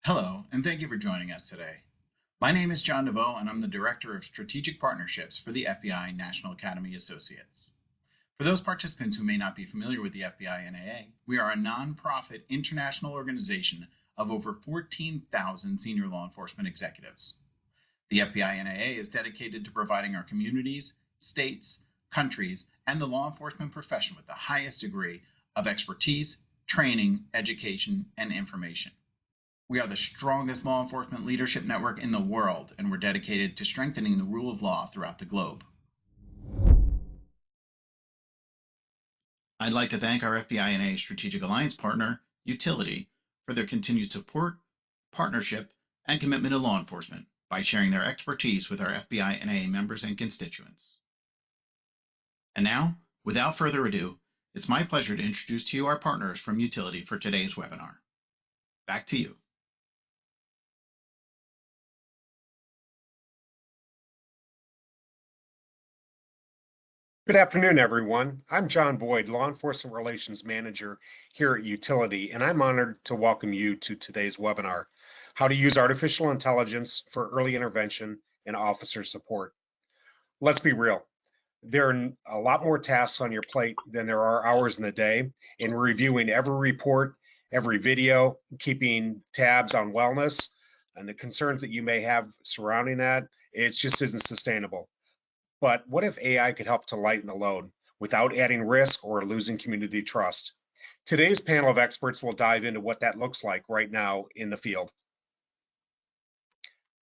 Hello, and thank you for joining us today. My name is John DeVoe, and I'm the Director of Strategic Partnerships for the FBI National Academy Associates. For those participants who may not be familiar with the FBI NAA, we are a nonprofit international organization of over 14,000 senior law enforcement executives. The FBI NAA is dedicated to providing our communities, states, countries, and the law enforcement profession with the highest degree of expertise, training, education, and information. We are the strongest law enforcement leadership network in the world, and we're dedicated to strengthening the rule of law throughout the globe. I'd like to thank our FBI&A Strategic Alliance partner, Utility, for their continued support, partnership, and commitment to law enforcement by sharing their expertise with our FBI&A members and constituents. And now, without further ado, it's my pleasure to introduce to you our partners from Utility for today's webinar. Back to you. Good afternoon, everyone. I'm John Boyd, Law Enforcement Relations Manager here at Utility, and I'm honored to welcome you to today's webinar, How to Use Artificial Intelligence for Early Intervention and Officer Support. Let's be real. There are a lot more tasks on your plate than there are hours in the day, and reviewing every report, every video, keeping tabs on wellness, and the concerns that you may have surrounding that, it just isn't sustainable. But what if AI could help to lighten the load without adding risk or losing community trust? Today's panel of experts will dive into what that looks like right now in the field.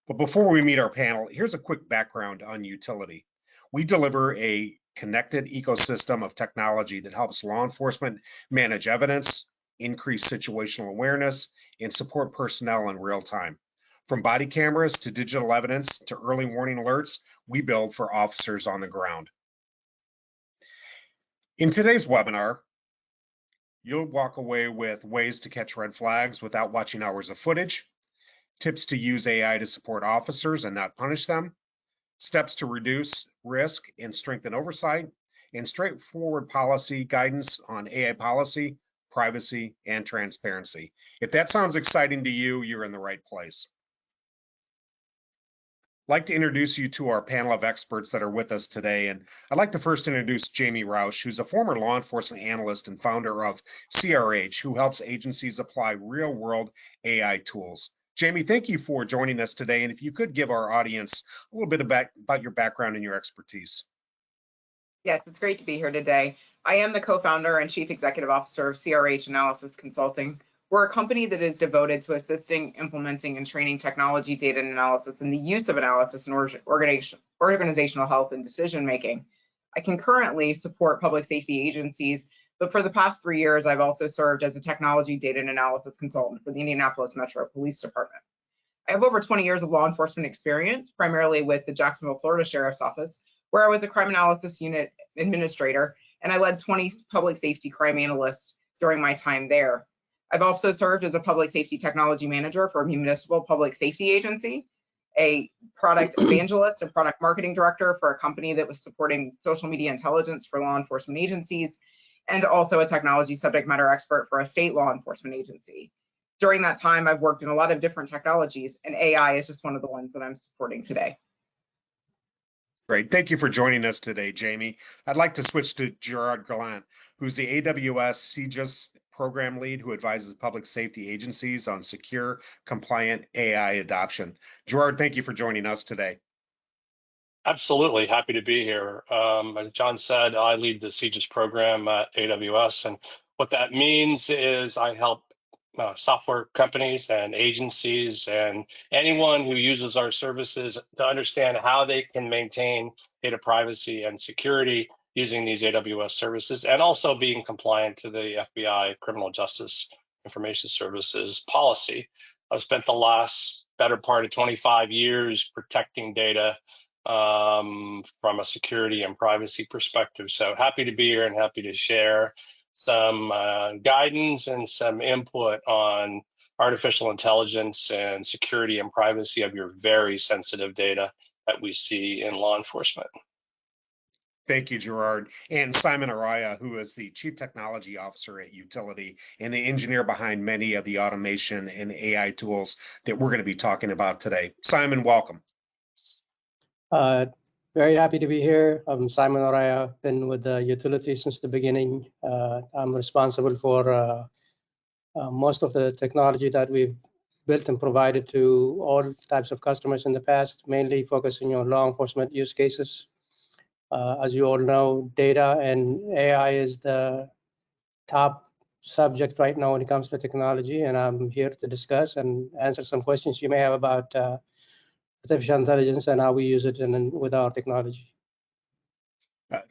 But before we meet our panel, here's a quick background on Utility. We deliver a connected ecosystem of technology that helps law enforcement manage evidence, increase situational awareness, and support personnel in real time. From body cameras to digital evidence to early warning alerts, we build for officers on the ground. In today's webinar, you'll walk away with ways to catch red flags without watching hours of footage, tips to use AI to support officers and not punish them, steps to reduce risk and strengthen oversight, and straightforward policy guidance on AI policy, privacy, and transparency. If that sounds exciting to you, you're in the right place. I'd like to introduce you to our panel of experts that are with us today. And I'd like to first introduce Jamie Roush, who's a former law enforcement analyst and founder of CRH, who helps agencies apply real-world AI tools. Jamie, thank you for joining us today. And if you could give our audience a little bit about your background and your expertise. Yes, it's great to be here today. I am the co-founder and chief executive officer of CRH Analysis Consulting. We're a company that is devoted to assisting, implementing, and training technology, data, and analysis and the use of analysis in organizational health and decision-making. I can currently support public safety agencies, but for the past 3 years, I've also served as a technology, data, and analysis consultant for the Indianapolis Metro Police Department. I have over 20 years of law enforcement experience, primarily with the Jacksonville, Florida Sheriff's Office, where I was a crime analysis unit administrator, and I led 20 public safety crime analysts during my time there. I've also served as a public safety technology manager for a municipal public safety agency, a product evangelist and product marketing director for a company that was supporting social media intelligence for law enforcement agencies, and also a technology subject matter expert for a state law enforcement agency. During that time, I've worked in a lot of different technologies, and AI is just one of the ones that I'm supporting today. Great. Thank you for joining us today, Jamie. I'd like to switch to Gerard Gallant, who's the AWS CJIS program lead who advises public safety agencies on secure, compliant AI adoption. Gerard, thank you for joining us today. Absolutely. Happy to be here. As John said, I lead the CJIS program at AWS. And what that means is I help software companies and agencies and anyone who uses our services to understand how they can maintain data privacy and security using these AWS services, and also being compliant to the FBI Criminal Justice Information Services policy. I've spent the last better part of 25 years protecting data from a security and privacy perspective. So happy to be here and happy to share some guidance and some input on artificial intelligence and security and privacy of your very sensitive data that we see in law enforcement. Thank you, Gerard. And Simon Araya, who is the Chief Technology Officer at Utility and the engineer behind many of the automation and AI tools that we're going to be talking about today. Simon, welcome. Very happy to be here. I'm Simon Araya, been with the utility since the beginning. I'm responsible for most of the technology that we've built and provided to all types of customers in the past, mainly focusing on law enforcement use cases. As you all know, data and AI is the top subject right now when it comes to technology, and I'm here to discuss and answer some questions you may have about artificial intelligence and how we use it with our technology.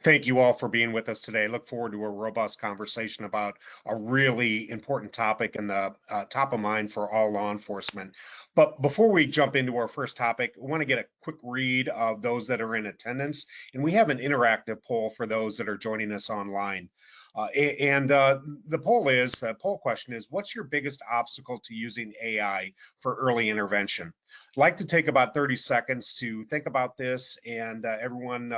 Thank you all for being with us today. Look forward to a robust conversation about a really important topic and the top of mind for all law enforcement. But before we jump into our first topic, I want to get a quick read of those that are in attendance. And we have an interactive poll for those that are joining us online. The poll question is, what's your biggest obstacle to using AI for early intervention? I'd like to take about 30 seconds to think about this, and everyone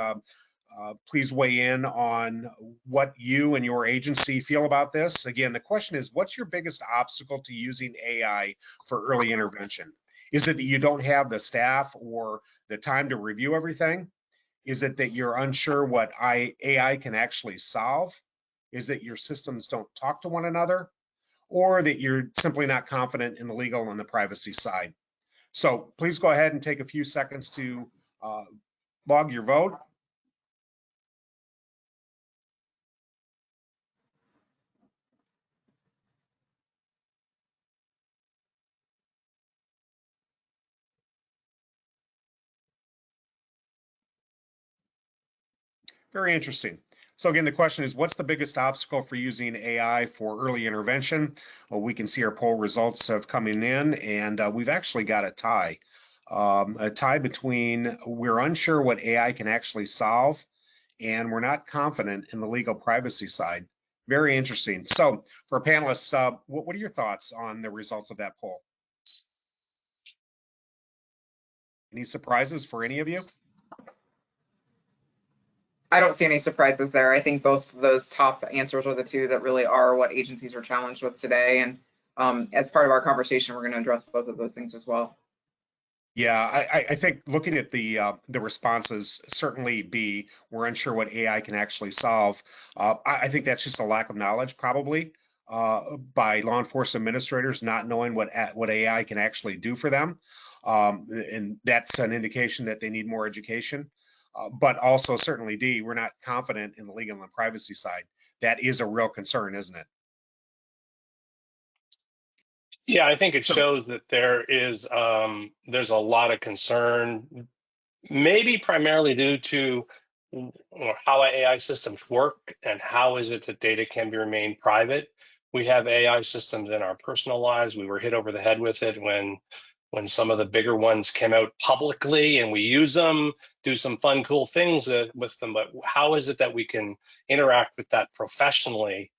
please weigh in on what you and your agency feel about this. Again, the question is, what's your biggest obstacle to using AI for early intervention? Is it that you don't have the staff or the time to review everything? Is it that you're unsure what AI can actually solve? Is it your systems don't talk to one another? Or that you're simply not confident in the legal and the privacy side? So please go ahead and take a few seconds to log your vote. Very interesting. So again, the question is, what's the biggest obstacle for using AI for early intervention? Well, we can see our poll results have coming in, and we've actually got a tie between we're unsure what AI can actually solve, and we're not confident in the legal privacy side. Very interesting. So for our panelists, what are your thoughts on the results of that poll? Any surprises for any of you? I don't see any surprises there. I think both of those top answers are the two that really are what agencies are challenged with today. And as part of our conversation, we're going to address both of those things as well. Yeah, I think looking at the responses, certainly B, we're unsure what AI can actually solve. I think that's just a lack of knowledge, probably, by law enforcement administrators not knowing what AI can actually do for them, and that's an indication that they need more education. But also certainly D, we're not confident in the legal and privacy side. That is a real concern, isn't it? Yeah, I think it shows that there's a lot of concern, maybe primarily due to how AI systems work and how is it that data can be remained private. We have AI systems in our personal lives. We were hit over the head with it when some of the bigger ones came out publicly, and we use them, do some fun, cool things with them. But how is it that we can interact with that professionally,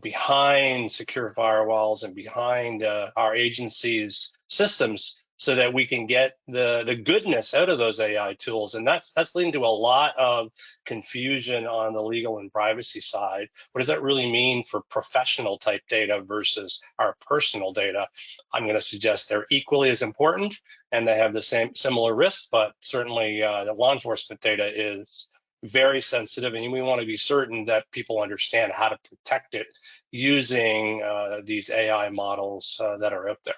behind secure firewalls and behind our agency's systems, so that we can get the goodness out of those AI tools? And that's leading to a lot of confusion on the legal and privacy side. What does that really mean for professional type data versus our personal data? I'm going to suggest they're equally as important and they have the similar risks, but certainly the law enforcement data is very sensitive, and we want to be certain that people understand how to protect it using these AI models that are out there.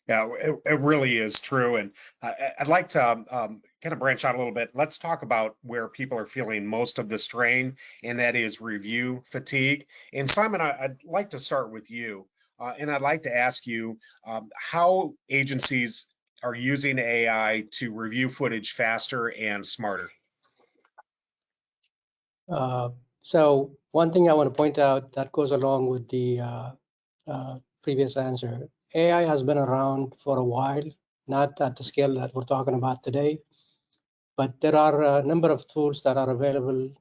Yeah, it really is true. And I'd like to kind of branch out a little bit. Let's talk about where people are feeling most of the strain, and that is review fatigue. And Simon, I'd like to start with you. And I'd like to ask you how agencies are using AI to review footage faster and smarter. So one thing I want to point out that goes along with the previous answer, AI has been around for a while, not at the scale that we're talking about today, but there are a number of tools that are available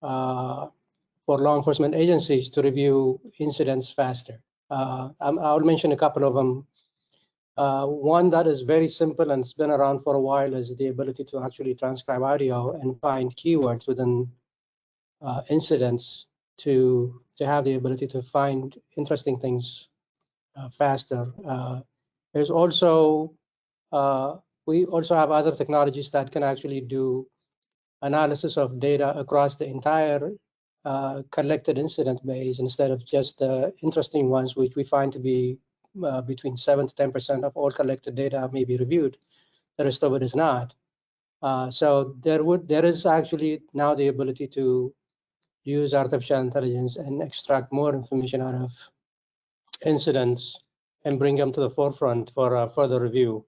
for law enforcement agencies to review incidents faster. I'll mention a couple of them. One that is very simple and it's been around for a while is the ability to actually transcribe audio and find keywords within incidents to have the ability to find interesting things faster. There's also, we also have other technologies that can actually do analysis of data across the entire collected incident base instead of just the interesting ones, which we find to be between 7 to 10% of all collected data may be reviewed. The rest of it is not. So there is actually now the ability to use artificial intelligence and extract more information out of incidents and bring them to the forefront for further review.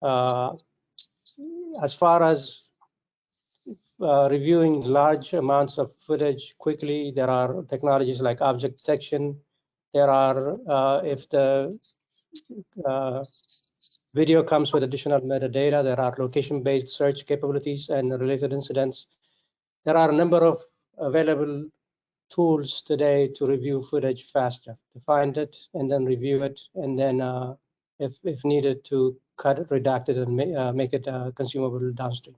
As far as reviewing large amounts of footage quickly, there are technologies like object detection. There are, if the video comes with additional metadata, there are location-based search capabilities and related incidents. There are a number of available tools today to review footage faster, to find it and then review it, and then if needed to cut it, redact it, and make it consumable downstream.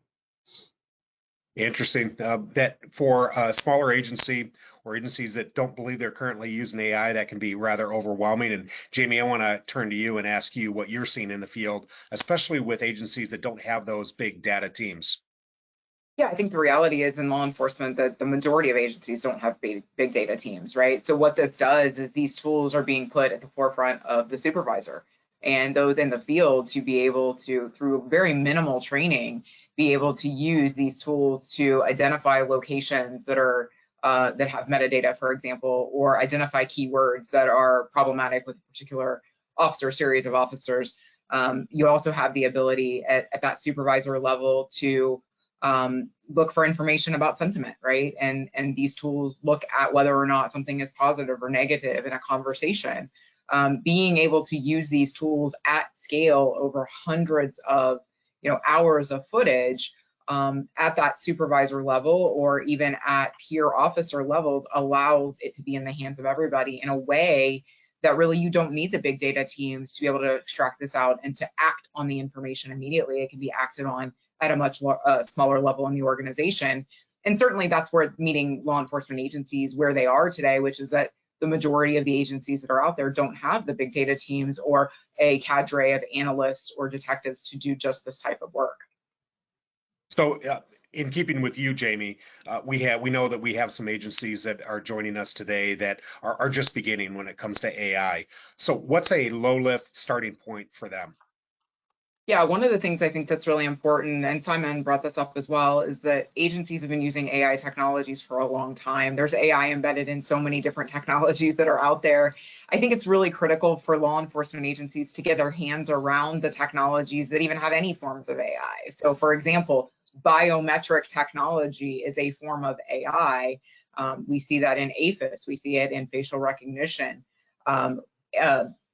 Interesting. That for a smaller agency or agencies that don't believe they're currently using AI, that can be rather overwhelming. And Jamie, I want to turn to you and ask you what you're seeing in the field, especially with agencies that don't have those big data teams. Yeah, I think the reality is in law enforcement that the majority of agencies don't have big data teams, right? So what this does is these tools are being put at the forefront of the supervisor and those in the field to be able to, through very minimal training, be able to use these tools to identify locations that are that have metadata, for example, or identify keywords that are problematic with a particular officer, series of officers. You also have the ability at that supervisor level to look for information about sentiment, right? And these tools look at whether or not something is positive or negative in a conversation. Being able to use these tools at scale over hundreds of hours of footage at that supervisor level or even at peer officer levels allows it to be in the hands of everybody in a way that really you don't need the big data teams to be able to extract this out and to act on the information immediately. It can be acted on at a much smaller level in the organization. And certainly that's where meeting law enforcement agencies where they are today, which is that the majority of the agencies that are out there don't have the big data teams or a cadre of analysts or detectives to do just this type of work. So in keeping with you, Jamie, we know that we have some agencies that are joining us today that are just beginning when it comes to AI. So what's a low lift starting point for them? Yeah, one of the things I think that's really important, and Simon brought this up as well, is that agencies have been using AI technologies for a long time. There's AI embedded in so many different technologies that are out there. I think it's really critical for law enforcement agencies to get their hands around the technologies that even have any forms of AI. So for example, biometric technology is a form of AI. We see that in AFIS, we see it in facial recognition.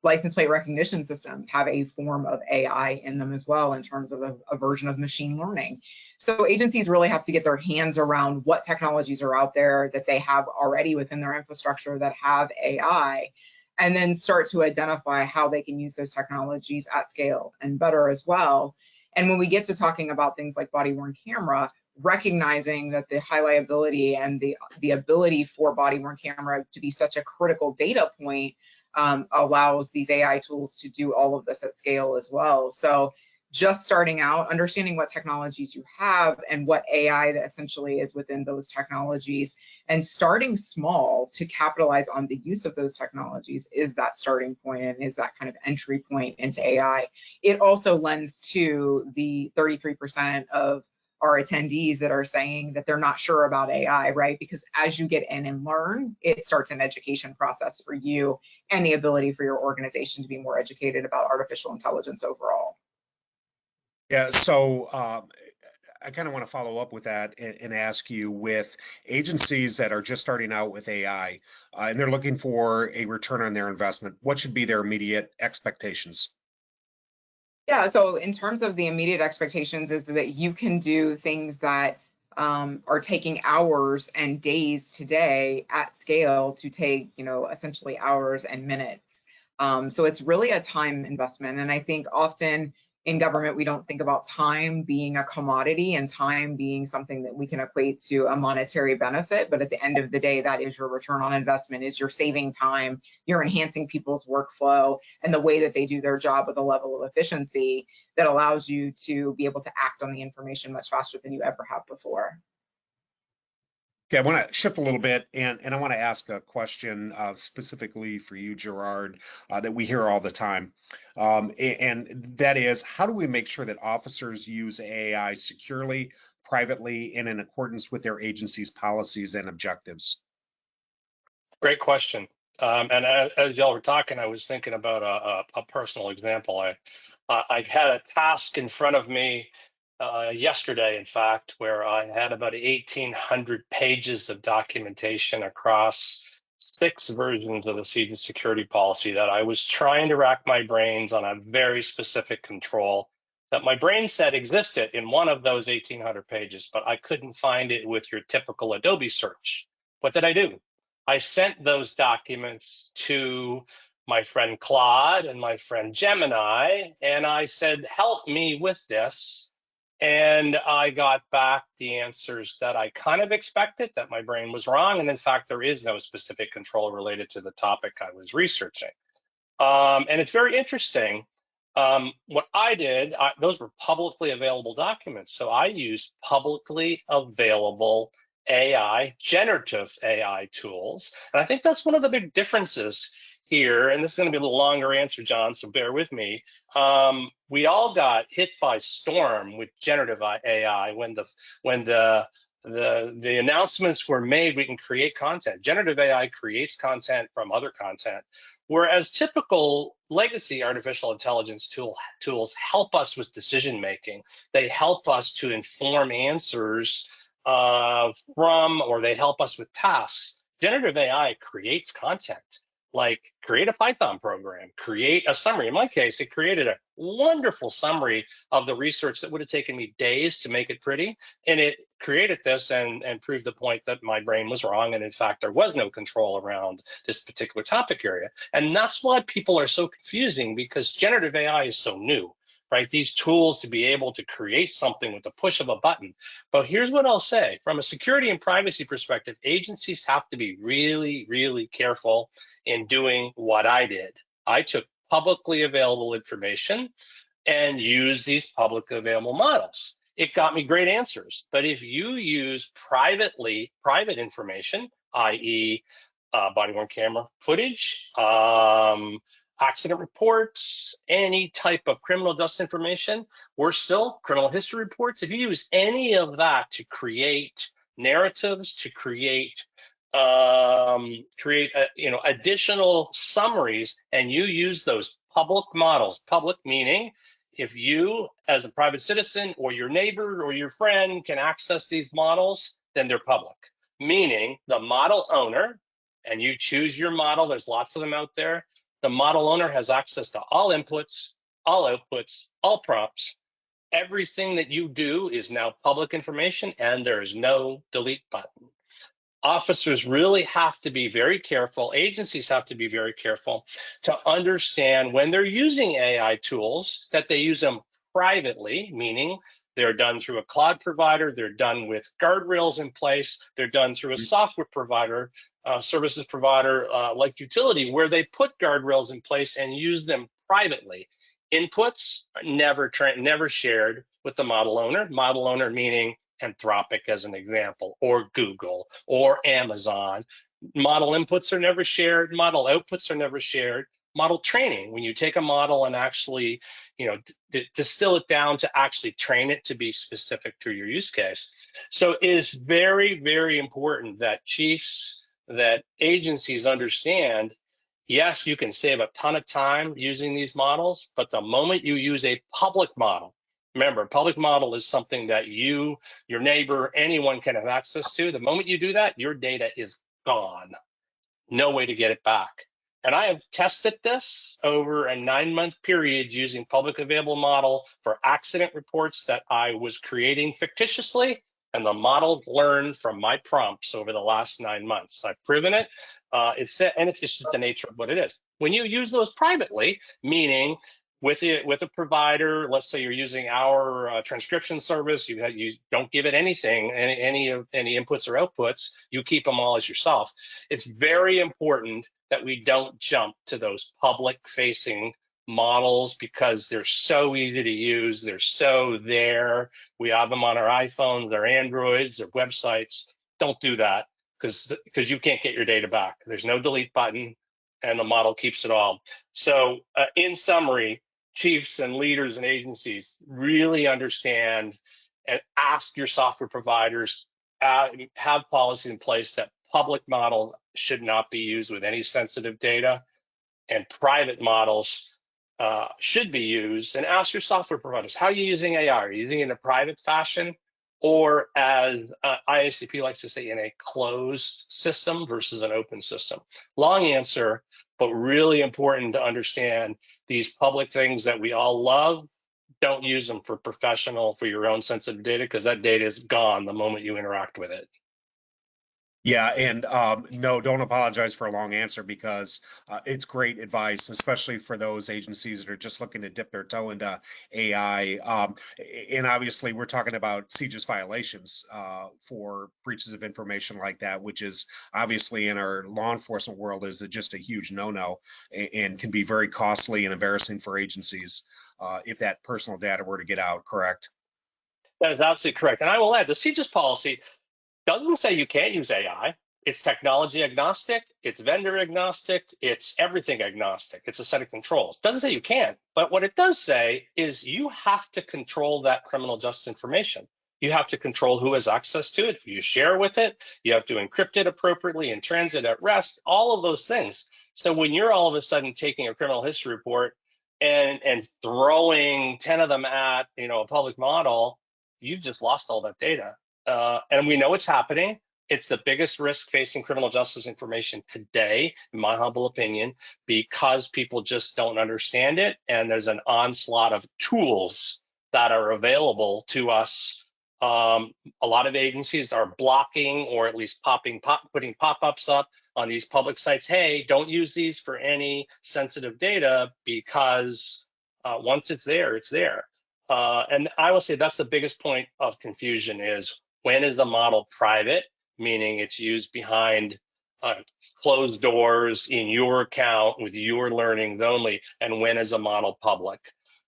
License plate recognition systems have a form of AI in them as well in terms of a version of machine learning. So agencies really have to get their hands around what technologies are out there that they have already within their infrastructure that have AI, and then start to identify how they can use those technologies at scale and better as well. And when we get to talking about things like body-worn camera, recognizing that the high liability and the ability for body-worn camera to be such a critical data point allows these AI tools to do all of this at scale as well. So just starting out, understanding what technologies you have and what AI that essentially is within those technologies, and starting small to capitalize on the use of those technologies is that starting point and is that kind of entry point into AI. It also lends to the 33% of our attendees that are saying that they're not sure about AI, right? Because as you get in and learn, it starts an education process for you and the ability for your organization to be more educated about artificial intelligence overall. Yeah, so I kind of want to follow up with that and ask you, with agencies that are just starting out with AI and they're looking for a return on their investment, what should be their immediate expectations? Yeah, so in terms of the immediate expectations is that you can do things that are taking hours and days today at scale to take, essentially hours and minutes. So it's really a time investment. And I think often in government, we don't think about time being a commodity and time being something that we can equate to a monetary benefit. But at the end of the day, that is your return on investment, is you're saving time, you're enhancing people's workflow and the way that they do their job with a level of efficiency that allows you to be able to act on the information much faster than you ever have before. Okay, I want to shift a little bit, and I want to ask a question specifically for you, Gerard, that we hear all the time. And that is, how do we make sure that officers use AI securely, privately, and in accordance with their agency's policies and objectives? Great question. And as y'all were talking, I was thinking about a personal example. I had a task in front of me yesterday, in fact, where I had about 1,800 pages of documentation across 6 versions of the siege and security policy that I was trying to rack my brains on a very specific control that my brain said existed in one of those 1,800 pages, but I couldn't find it with your typical Adobe search. What did I do? I sent those documents to my friend Claude and my friend Gemini, and I said, help me with this. And I got back the answers that I kind of expected, that my brain was wrong. And in fact, there is no specific control related to the topic I was researching. And it's very interesting. What I did, those were publicly available documents. So I used publicly available AI, generative AI tools. And I think that's one of the big differences here. And this is going to be a little longer answer, John, so bear with me. We all got hit by storm with generative AI when the announcements were made. We can create content. Generative AI creates content from other content, whereas typical legacy artificial intelligence tools help us with decision making. They help us to inform answers or they help us with tasks. Generative AI creates content. Like create a Python program, create a summary. In my case, it created a wonderful summary of the research that would have taken me days to make it pretty. And it created this and proved the point that my brain was wrong. And in fact, there was no control around this particular topic area. And that's why people are so confusing, because generative AI is so new, right? These tools to be able to create something with the push of a button. But here's what I'll say. From a security and privacy perspective, agencies have to be really, really careful in doing what I did. I took publicly available information and used these publicly available models. It got me great answers. But if you use private information, i.e. body-worn camera footage, accident reports, any type of criminal justice information, or still criminal history reports, if you use any of that to create narratives, to create additional summaries, and you use those public models, public meaning if you as a private citizen or your neighbor or your friend can access these models, then they're public, meaning the model owner, and you choose your model, there's lots of them out there, the model owner has access to all inputs, all outputs, all prompts. Everything that you do is now public information, and there's no delete button. Officers really have to be very careful, agencies have to be very careful to understand when they're using AI tools that they use them privately, meaning they're done through a cloud provider, they're done with guardrails in place, they're done through a software provider, services provider like utility, where they put guardrails in place and use them privately. Inputs are never shared with the model owner meaning Anthropic as an example, or Google, or Amazon. Model inputs are never shared, model outputs are never shared. Model training, when you take a model and actually, distill it down to actually train it to be specific to your use case. So it is very, very important that chiefs, that agencies understand, yes, you can save a ton of time using these models, but the moment you use a public model, remember, a public model is something that you, your neighbor, anyone can have access to. The moment you do that, your data is gone. No way to get it back. And I have tested this over a 9-month period using public available model for accident reports that I was creating fictitiously, and the model learned from my prompts over the last 9 months. I've proven it. It's just the nature of what it is. When you use those privately, meaning with a provider, let's say you're using our transcription service, you don't give it anything, any inputs or outputs, you keep them all as yourself. It's very important that we don't jump to those public-facing models because they're so easy to use, they're so there. We have them on our iPhones, our Androids, our websites. Don't do that because you can't get your data back. There's no delete button, and the model keeps it all. So in summary, chiefs and leaders and agencies really understand and ask your software providers, have policies in place that public models should not be used with any sensitive data, and private models should be used. And ask your software providers, how are you using AI? Are you using it in a private fashion, or as IACP likes to say, in a closed system versus an open system? Long answer, but really important to understand these public things that we all love. Don't use them for your own sensitive data, because that data is gone the moment you interact with it. Yeah, and no, don't apologize for a long answer, because it's great advice, especially for those agencies that are just looking to dip their toe into AI. And obviously, we're talking about CJIS violations for breaches of information like that, which is obviously in our law enforcement world is just a huge no-no, and can be very costly and embarrassing for agencies if that personal data were to get out, correct? That is absolutely correct. And I will add, the CJIS policy doesn't say you can't use AI. It's technology agnostic, it's vendor agnostic, it's everything agnostic. It's a set of controls. Doesn't say you can't, but what it does say is you have to control that criminal justice information. You have to control who has access to it, who you share with it. You have to encrypt it appropriately in transit, at rest, all of those things. So when you're all of a sudden taking a criminal history report and throwing 10 of them at a public model, you've just lost all that data. And we know it's happening. It's the biggest risk facing criminal justice information today, in my humble opinion, because people just don't understand it. And there's an onslaught of tools that are available to us. A lot of agencies are blocking, or at least putting pop-ups up on these public sites. Hey, don't use these for any sensitive data, because once it's there, it's there. And I will say that's the biggest point of confusion is, when is a model private, meaning it's used behind closed doors in your account with your learnings only, and when is a model public?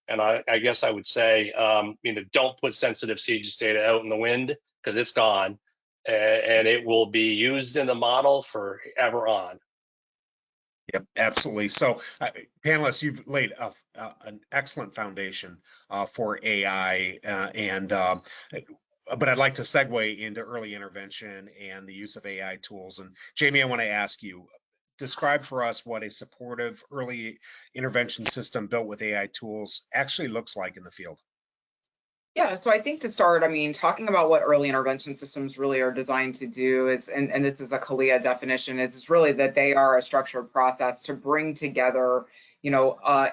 And I guess I would say, don't put sensitive CJIS data out in the wind, because it's gone, and it will be used in the model forever on. Yep, absolutely. So, panelists, you've laid an excellent foundation for AI, but I'd like to segue into early intervention and the use of AI tools. And Jamie, I want to ask you, describe for us what a supportive early intervention system built with AI tools actually looks like in the field. Yeah, so I think to start, talking about what early intervention systems really are designed to do is, and this is a CALIA definition, is really that they are a structured process to bring together,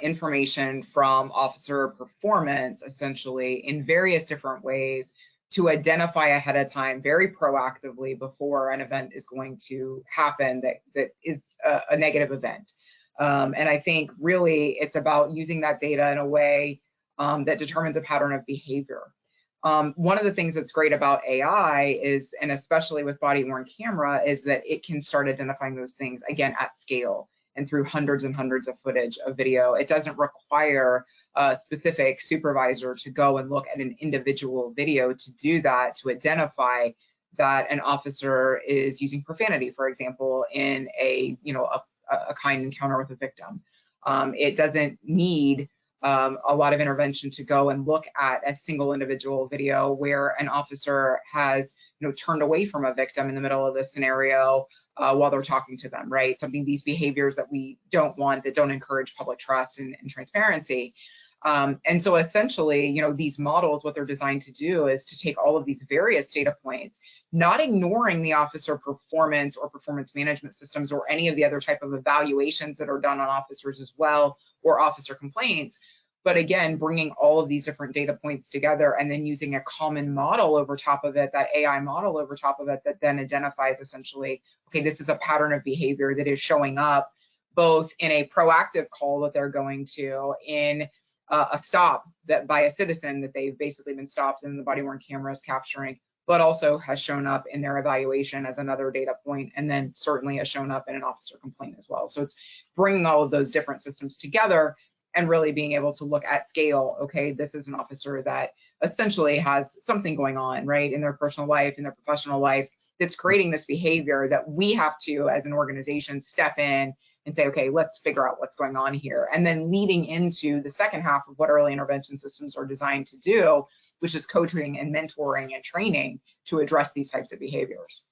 information from officer performance, essentially, in various different ways to identify ahead of time, very proactively, before an event is going to happen that is a negative event. And I think really it's about using that data in a way that determines a pattern of behavior. One of the things that's great about AI is, and especially with body-worn camera, is that it can start identifying those things, again, at scale and through hundreds and hundreds of footage of video. It doesn't require a specific supervisor to go and look at an individual video to do that, to identify that an officer is using profanity, for example, in a kind encounter with a victim. It doesn't need a lot of intervention to go and look at a single individual video where an officer has turned away from a victim in the middle of the scenario while they're talking to them, right? These behaviors that we don't want, that don't encourage public trust and transparency. And so essentially, these models, what they're designed to do is to take all of these various data points, not ignoring the officer performance or performance management systems or any of the other type of evaluations that are done on officers as well, or officer complaints, But again, bringing all of these different data points together and then using a common model over top of it, that AI model over top of it, that then identifies essentially, okay, this is a pattern of behavior that is showing up both in a proactive call that they're going to, in a stop that by a citizen that they've basically been stopped and the body-worn camera is capturing, but also has shown up in their evaluation as another data point, and then certainly has shown up in an officer complaint as well. So it's bringing all of those different systems together and really being able to look at scale. Okay, this is an officer that essentially has something going on, right, in their personal life, in their professional life, that's creating this behavior that we have to, as an organization, step in and say, okay, let's figure out what's going on here. And then leading into the second half of what early intervention systems are designed to do, which is coaching and mentoring and training to address these types of behaviors.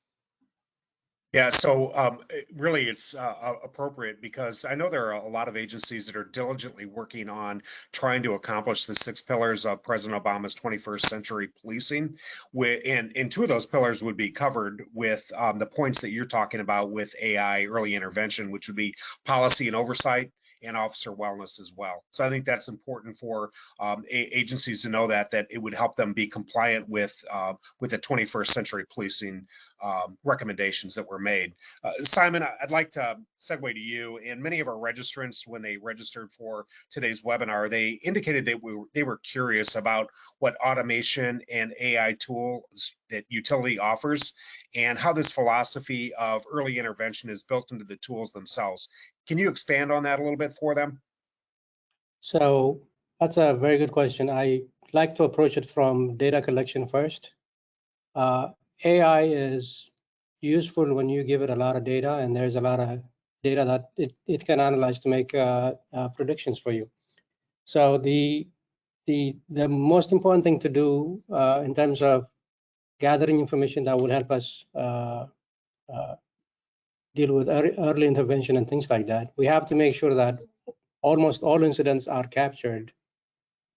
Yeah, so really it's appropriate because I know there are a lot of agencies that are diligently working on trying to accomplish the 6 pillars of President Obama's 21st century policing. And 2 of those pillars would be covered with the points that you're talking about with AI early intervention, which would be policy and oversight and officer wellness as well. So I think that's important for agencies to know that it would help them be compliant with the 21st century policing recommendations that were made. Simon, I'd like to segue to you. And many of our registrants, when they registered for today's webinar, they indicated that they were curious about what automation and AI tools that utility offers and how this philosophy of early intervention is built into the tools themselves. Can you expand on that a little bit for them? So that's a very good question. I like to approach it from data collection first. AI is useful when you give it a lot of data, and there's a lot of data that it can analyze to make predictions for you. So the most important thing to do in terms of gathering information that will help us deal with early intervention and things like that, we have to make sure that almost all incidents are captured,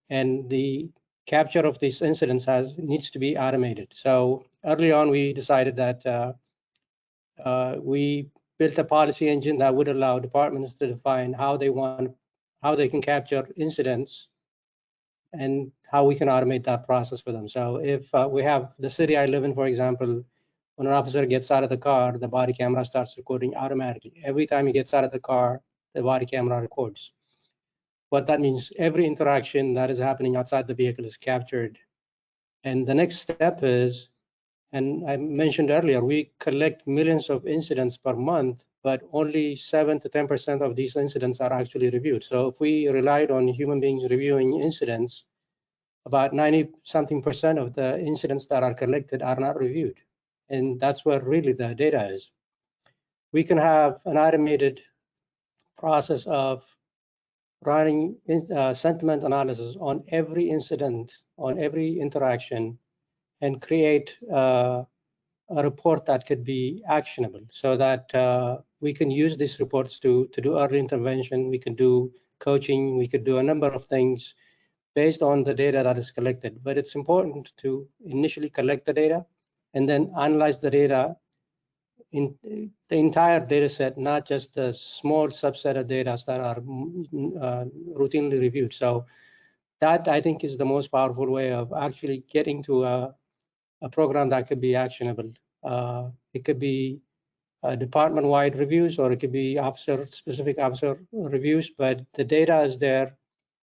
and the capture of these incidents needs to be automated. So early on, we decided that we built a policy engine that would allow departments to define how they can capture incidents and how we can automate that process for them. So if we have the city I live in, for example, when an officer gets out of the car, the body camera starts recording automatically. Every time he gets out of the car, the body camera records. What that means, every interaction that is happening outside the vehicle is captured. And the next step is, and I mentioned earlier, we collect millions of incidents per month, but only 7 to 10% of these incidents are actually reviewed. So if we relied on human beings reviewing incidents, about 90-something% of the incidents that are collected are not reviewed. And that's where really the data is. We can have an automated process of running sentiment analysis on every incident, on every interaction, and create a report that could be actionable, so that we can use these reports to do early intervention. We can do coaching. We could do a number of things based on the data that is collected. But it's important to initially collect the data and then analyze the data in the entire data set, not just a small subset of data that are routinely reviewed. So that, I think, is the most powerful way of actually getting to a program that could be actionable. It could be department-wide reviews, or it could be specific officer reviews, but the data is there.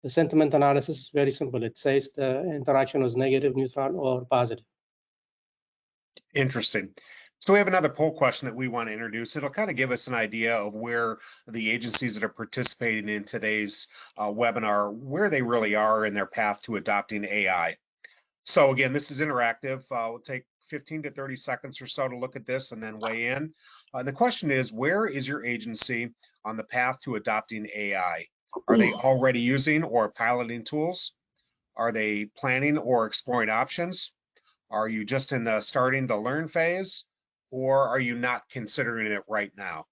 The sentiment analysis is very simple. It says the interaction was negative, neutral, or positive. Interesting. So we have another poll question that we want to introduce. It'll kind of give us an idea of where the agencies that are participating in today's webinar, where they really are in their path to adopting AI. So again, this is interactive. We'll take 15 to 30 seconds or so to look at this and then weigh in. The question is, where is your agency on the path to adopting AI? Are they already using or piloting tools? Are they planning or exploring options? Are you just in the starting to learn phase, or are you not considering it right now?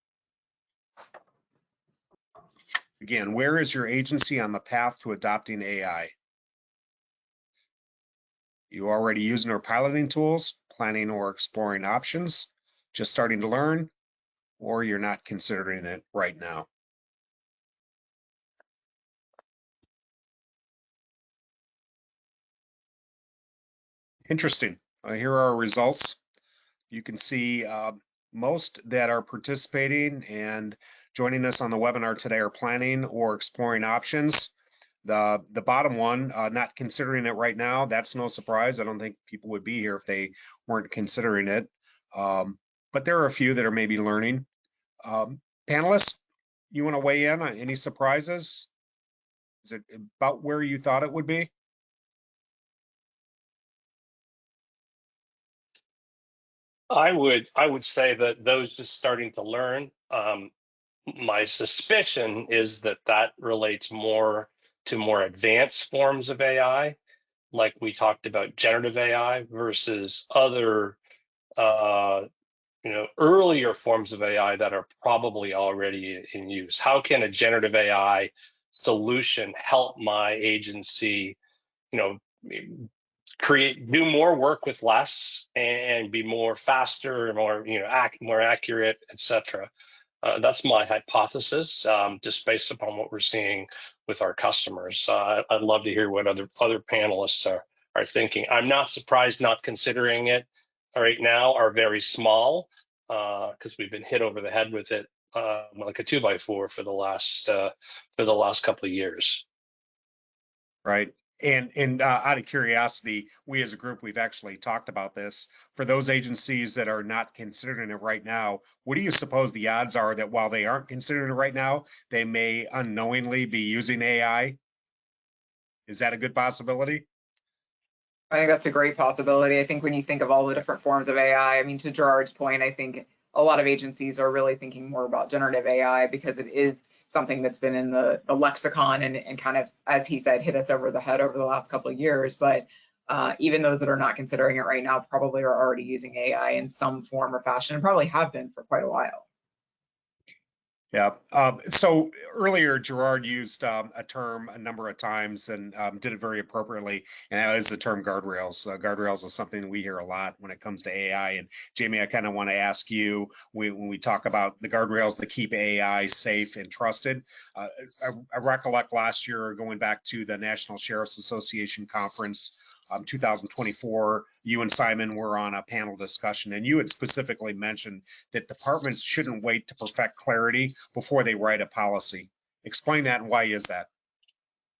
Again, where is your agency on the path to adopting AI? You already using or piloting tools, planning or exploring options, just starting to learn, or you're not considering it right now? Interesting. Here are our results. You can see most that are participating and joining us on the webinar today are planning or exploring options. The bottom one, not considering it right now, that's no surprise. I don't think people would be here if they weren't considering it. But there are a few that are maybe learning. Panelists, you want to weigh in on any surprises? Is it about where you thought it would be? I would say that those just starting to learn. My suspicion is that that relates more to more advanced forms of AI, like we talked about generative AI versus other earlier forms of AI that are probably already in use. How can a generative AI solution help my agency, do more work with less and be more faster, more, more accurate, etc. That's my hypothesis, just based upon what we're seeing with our customers. I'd love to hear what other panelists are thinking. I'm not surprised not considering it right now are very small, because we've been hit over the head with it like a 2x4 for the last couple of years. Right. And out of curiosity, we as a group, we've actually talked about this. For those agencies that are not considering it right now, what do you suppose the odds are that while they aren't considering it right now, they may unknowingly be using AI? Is that a good possibility? I think that's a great possibility. I think when you think of all the different forms of AI, I mean, to Gerard's point, I think a lot of agencies are really thinking more about generative AI because it is something that's been in the lexicon and kind of, as he said, hit us over the head over the last couple of years. But even those that are not considering it right now probably are already using AI in some form or fashion and probably have been for quite a while. Yeah. So earlier, Gerard used a term a number of times and did it very appropriately, and that is the term guardrails. Guardrails is something we hear a lot when it comes to AI. And Jamie, I kind of want to ask you, when we talk about the guardrails that keep AI safe and trusted, I recollect last year going back to the National Sheriff's Association conference, 2024, you and Simon were on a panel discussion, and you had specifically mentioned that departments shouldn't wait to perfect clarity before they write a policy. Explain that, and why is that?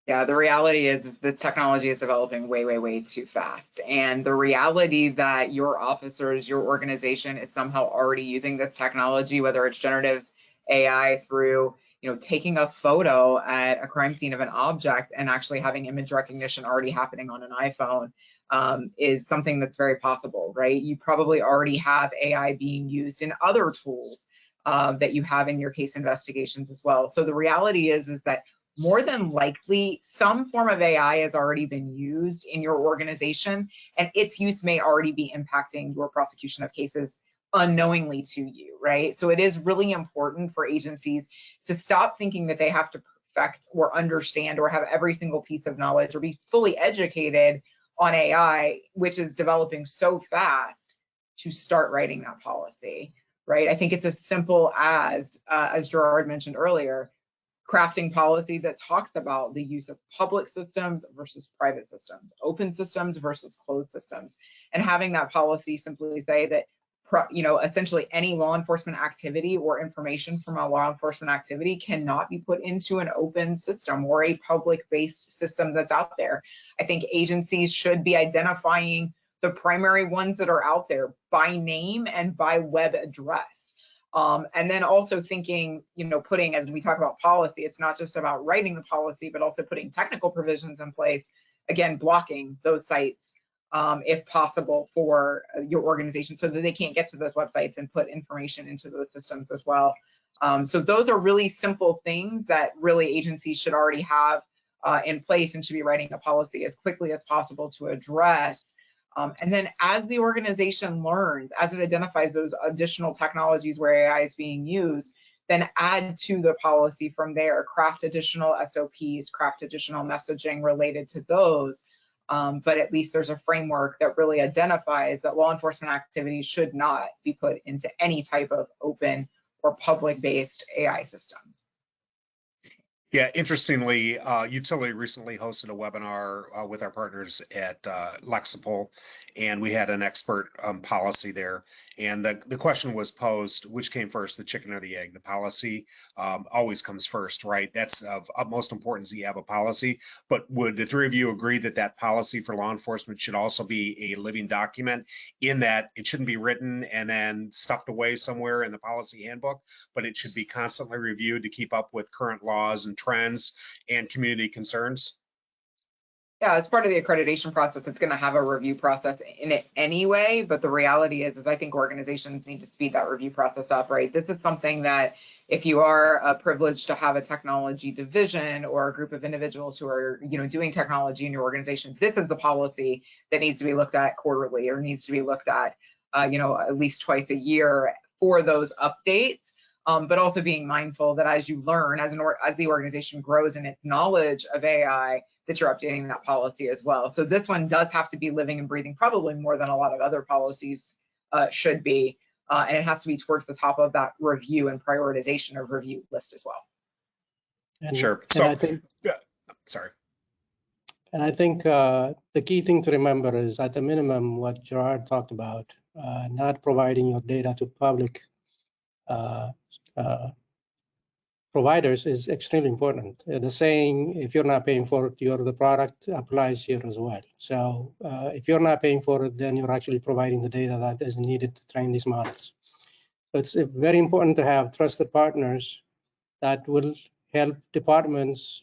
Yeah, the reality is this technology is developing way, way, way too fast. And the reality that your officers, your organization is somehow already using this technology, whether it's generative AI through, taking a photo at a crime scene of an object and actually having image recognition already happening on an iPhone, is something that's very possible, right? You probably already have AI being used in other tools that you have in your case investigations as well. So the reality is that more than likely, some form of AI has already been used in your organization, and its use may already be impacting your prosecution of cases unknowingly to you, right? So it is really important for agencies to stop thinking that they have to perfect or understand or have every single piece of knowledge or be fully educated on AI, which is developing so fast, to start writing that policy, right? I think it's as simple as Gerard mentioned earlier, crafting policy that talks about the use of public systems versus private systems, open systems versus closed systems, and having that policy simply say that, essentially any law enforcement activity or information from a law enforcement activity cannot be put into an open system or a public-based system that's out there. I think agencies should be identifying the primary ones that are out there by name and by web address. And then also thinking, putting, as we talk about policy, it's not just about writing the policy, but also putting technical provisions in place, again, blocking those sites if possible for your organization so that they can't get to those websites and put information into those systems as well. So those are really simple things that really agencies should already have in place and should be writing a policy as quickly as possible to address. And then as the organization learns, as it identifies those additional technologies where AI is being used, then add to the policy from there, craft additional SOPs, craft additional messaging related to those. But at least there's a framework that really identifies that law enforcement activities should not be put into any type of open or public-based AI system. Yeah, interestingly, Utility recently hosted a webinar with our partners at Lexipol, and we had an expert policy there. And the question was posed, which came first, the chicken or the egg? The policy always comes first, right? That's of utmost importance that you have a policy. But would the three of you agree that that policy for law enforcement should also be a living document, in that it shouldn't be written and then stuffed away somewhere in the policy handbook, but it should be constantly reviewed to keep up with current laws and trends and community concerns? Yeah, as part of the accreditation process, it's going to have a review process in it anyway. But the reality is I think organizations need to speed that review process up, right? This is something that if you are privileged to have a technology division or a group of individuals who are, doing technology in your organization, this is the policy that needs to be looked at quarterly or needs to be looked at, at least twice a year for those updates. But also being mindful that as you learn, as the organization grows in its knowledge of AI, that you're updating that policy as well. So this one does have to be living and breathing, probably more than a lot of other policies should be. And it has to be towards the top of that review and prioritization of review list as well. Sure. So, I think, sorry. And I think the key thing to remember is, at the minimum, what Gerard talked about, not providing your data to public providers is extremely important. The saying, if you're not paying for it, you're the product, applies here as well. So if you're not paying for it, then you're actually providing the data that is needed to train these models. So it's very important to have trusted partners that will help departments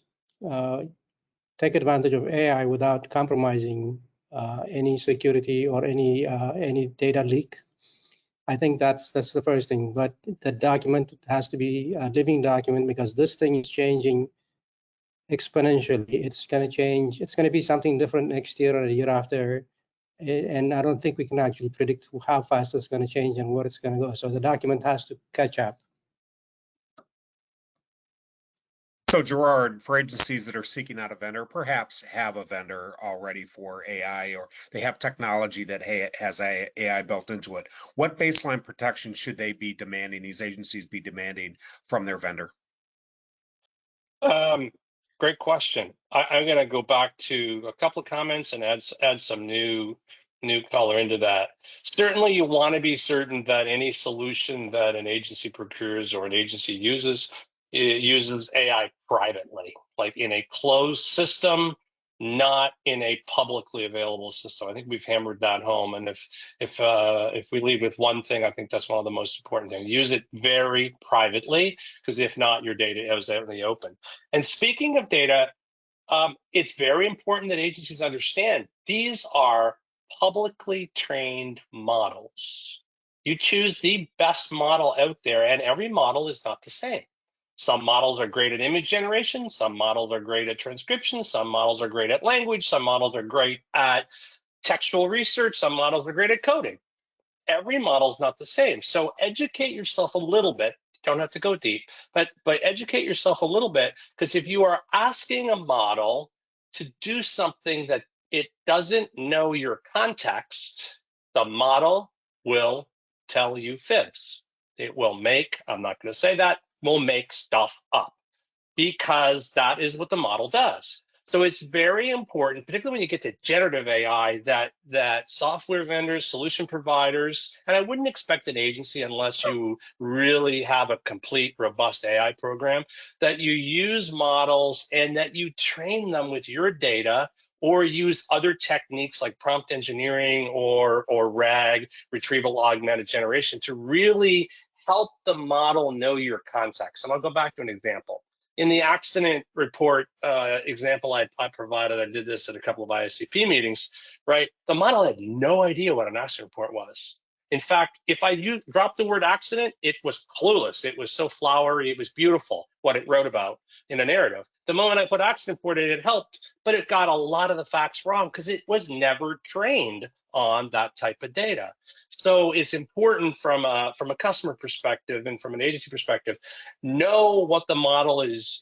take advantage of AI without compromising any security or any data leak. I think that's the first thing, but the document has to be a living document, because this thing is changing exponentially. It's going to change. It's going to be something different next year or the year after, and I don't think we can actually predict how fast it's going to change and where it's going to go. So the document has to catch up. So Gerard, for agencies that are seeking out a vendor, perhaps have a vendor already for AI, or they have technology that has AI built into it, what baseline protection should they be demanding, these agencies be demanding from their vendor? Great question. I'm going to go back to a couple of comments and add some new color into that. Certainly, you want to be certain that any solution that an agency procures or an agency uses AI privately, like in a closed system, not in a publicly available system. I think we've hammered that home. And if we leave with one thing, I think that's one of the most important things. Use it very privately, because if not, your data is out in the open. And speaking of data, it's very important that agencies understand these are publicly trained models. You choose the best model out there, and every model is not the same. Some models are great at image generation, some models are great at transcription, some models are great at language, some models are great at textual research, some models are great at coding. Every model is not the same. So educate yourself a little bit. You don't have to go deep, but educate yourself a little bit, because if you are asking a model to do something that it doesn't know your context, the model will tell you fibs. It will make, I'm not going to say that, will make stuff up, because that is what the model does. So it's very important, particularly when you get to generative AI, that software vendors, solution providers, and I wouldn't expect an agency, unless you really have a complete, robust AI program, that you use models and that you train them with your data, or use other techniques like prompt engineering or RAG, retrieval augmented generation, to really help the model know your context. And I'll go back to an example. In the accident report example I provided, I did this at a couple of ISCP meetings, right? The model had no idea what an accident report was. In fact, if I dropped the word accident, it was clueless. It was so flowery, it was beautiful what it wrote about in a narrative. The moment I put accident report in, it helped, but it got a lot of the facts wrong, because it was never trained on that type of data. So it's important from a customer perspective and from an agency perspective, know what the model has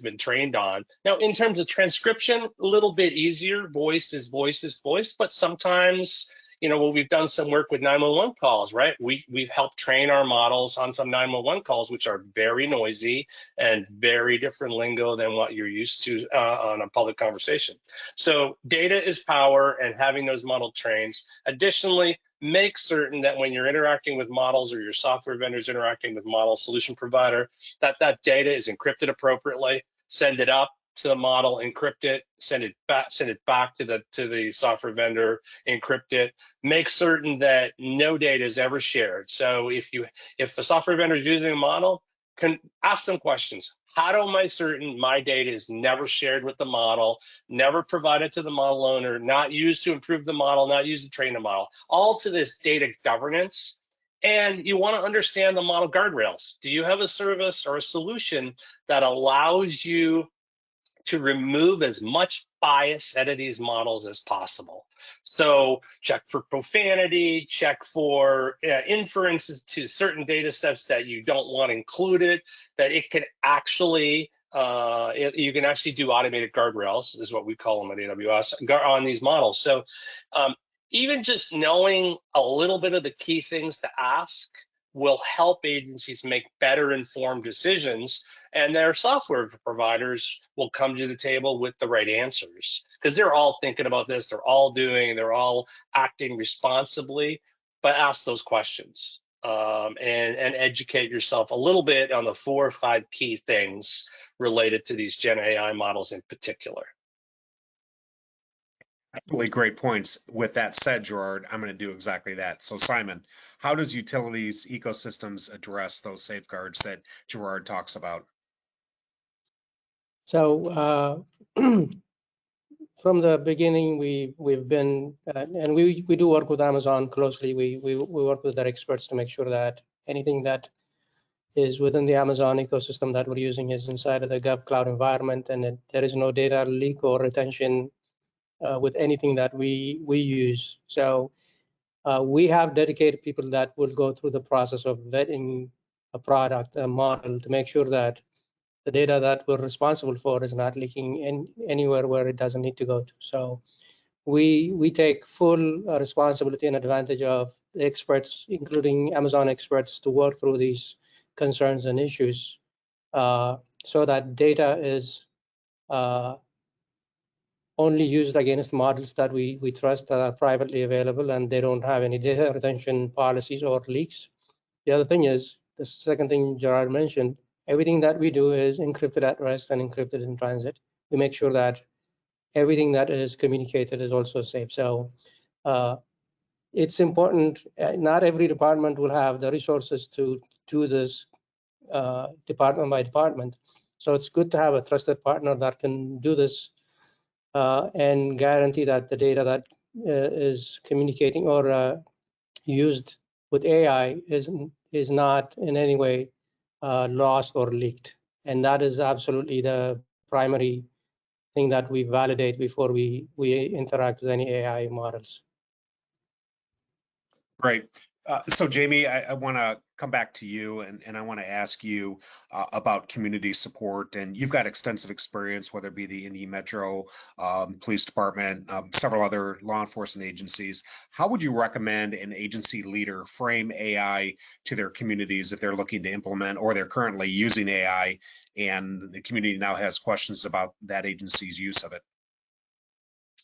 been trained on. Now, in terms of transcription, a little bit easier. Voice is voice is voice, but sometimes well, we've done some work with 911 calls, right? We've helped train our models on some 911 calls, which are very noisy and very different lingo than what you're used to on a public conversation. So data is power, and having those model trains. Additionally, make certain that when you're interacting with models or your software vendors interacting with model solution provider, that data is encrypted appropriately. Send it up to the model, encrypt it, send it back to the software vendor, encrypt it. Make certain that no data is ever shared. So if the software vendor is using a model, can ask them questions. How am I certain my data is never shared with the model, never provided to the model owner, not used to improve the model, not used to train the model? All to this data governance. And you want to understand the model guardrails. Do you have a service or a solution that allows you to remove as much bias out of these models as possible? So check for profanity, check for inferences to certain data sets that you don't want included, that it can actually, you can actually do automated guardrails, is what we call them at AWS, on these models. So even just knowing a little bit of the key things to ask will help agencies make better informed decisions, and their software providers will come to the table with the right answers, because they're all thinking about this, they're all acting responsibly. But ask those questions and educate yourself a little bit on the 4 or 5 key things related to these Gen AI models in particular. Really great points. With that said, Gerard, I'm going to do exactly that. So Simon, how does utilities ecosystems address those safeguards that Gerard talks about? So from the beginning, we've been, and we do work with Amazon closely. We work with their experts to make sure that anything that is within the Amazon ecosystem that we're using is inside of the GovCloud environment, and there is no data leak or retention with anything that we use. So we have dedicated people that will go through the process of vetting a product, a model, to make sure that the data that we're responsible for is not leaking anywhere where it doesn't need to go to. So we take full responsibility and advantage of the experts, including Amazon experts, to work through these concerns and issues so that data is only used against models that we trust, that are privately available, and they don't have any data retention policies or leaks. The other thing is, the second thing Gerard mentioned, everything that we do is encrypted at rest and encrypted in transit. We make sure that everything that is communicated is also safe. So it's important. Not every department will have the resources to do this department by department. So it's good to have a trusted partner that can do this and guarantee that the data that is communicating or used with AI is not in any way lost or leaked. And that is absolutely the primary thing that we validate before we interact with any AI models. Great. So Jamie, I want to come back to you, and I want to ask you about community support. And you've got extensive experience, whether it be the Indy Metro Police Department, several other law enforcement agencies. How would you recommend an agency leader frame AI to their communities if they're looking to implement, or they're currently using AI and the community now has questions about that agency's use of it?